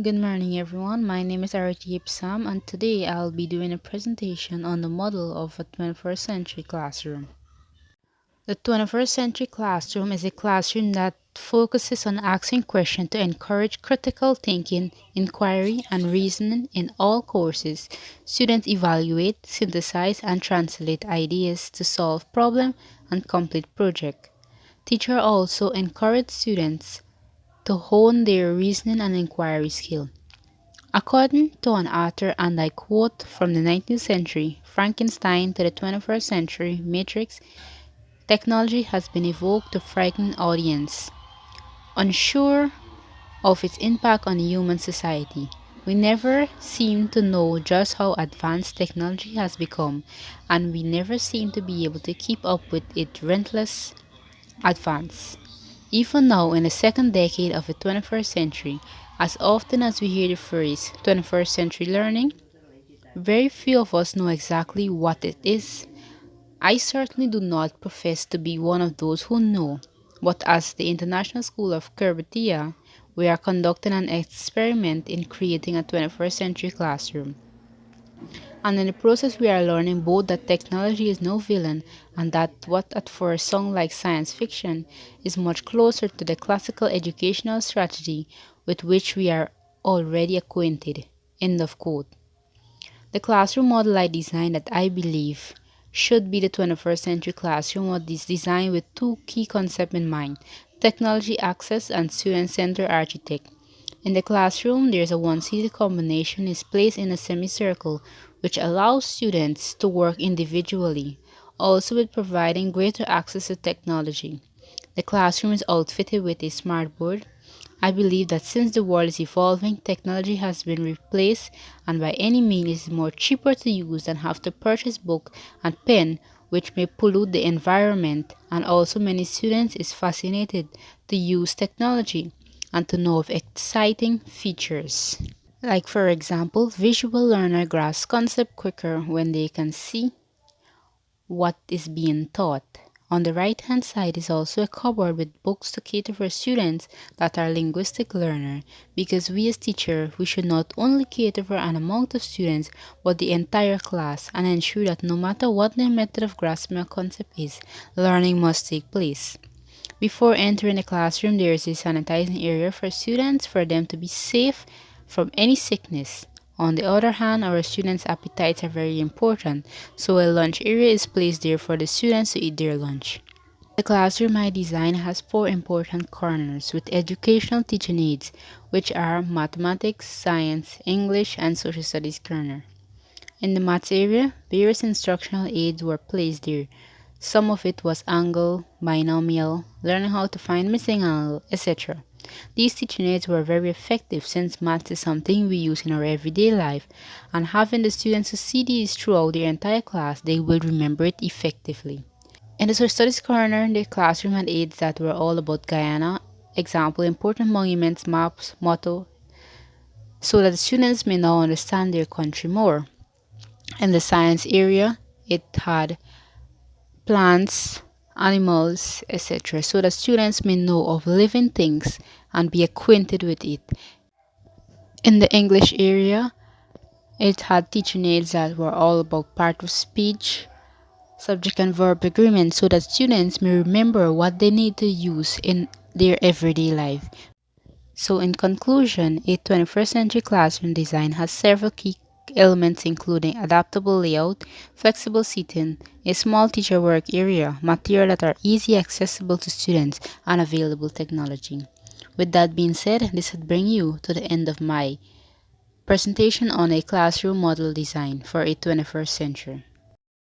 Good morning, everyone. My name is Arati Ipsam, and today I'll be doing a presentation on the model of a 21st century classroom. The 21st century classroom is a classroom that focuses on asking questions to encourage critical thinking, inquiry, and reasoning in all courses. Students evaluate, synthesize, and translate ideas to solve problems and complete projects. Teachers also encourage students to hone their reasoning and inquiry skill. According to an author, and I quote, from the 19th century Frankenstein to the 21st century Matrix, technology has been evoked to frighten audience. Unsure of its impact on human society, we never seem to know just how advanced technology has become, and we never seem to be able to keep up with its relentless advance. Even now, in the second decade of the 21st century, as often as we hear the phrase 21st century learning, very few of us know exactly what it is. I certainly do not profess to be one of those who know, but as the International School of Kerbetia, we are conducting an experiment in creating a 21st century classroom. And in the process, we are learning both that technology is no villain and that what at first sounds like science fiction is much closer to the classical educational strategy with which we are already acquainted. End of quote. The classroom model I designed that I believe should be the 21st century classroom was designed with two key concepts in mind: technology access and student centered architect. In the classroom, there's a one-seated combination is placed in a semicircle, which allows students to work individually, also with providing greater access to technology. The classroom is outfitted with a smart board. I believe that since the world is evolving, technology has been replaced and by any means it is more cheaper to use than have to purchase book and pen, which may pollute the environment, and also many students is fascinated to use technology and to know of exciting features. Like for example, visual learner grasp concept quicker when they can see what is being taught. On the right hand side is also a cupboard with books to cater for students that are linguistic learners, because we as teachers we should not only cater for an amount of students but the entire class and ensure that no matter what their method of grasping a concept is, learning must take place. Before entering the classroom, there is a sanitizing area for students for them to be safe from any sickness. On the other hand, our students' appetites are very important, so a lunch area is placed there for the students to eat their lunch. The classroom I designed has four important corners with educational teaching aids, which are mathematics, science, English, and social studies corner. In the maths area, various instructional aids were placed there. Some of it was angle, binomial, learning how to find missing angle, etc. These teaching aids were very effective since maths is something we use in our everyday life, and having the students to see these throughout their entire class, they will remember it effectively. In the social studies corner, the classroom had aids that were all about Guyana, example, important monuments, maps, motto, so that the students may now understand their country more. In the science area, it had plants, animals, etc., so that students may know of living things and be acquainted with it. In the English area, it had teaching aids that were all about part of speech, subject and verb agreement, so that students may remember what they need to use in their everyday life. So, in conclusion, a 21st century classroom design has several key elements including adaptable layout, flexible seating, a small teacher work area, material that are easy accessible to students, and available technology. With that being said, this would bring you to the end of my presentation on a classroom model design for a 21st century.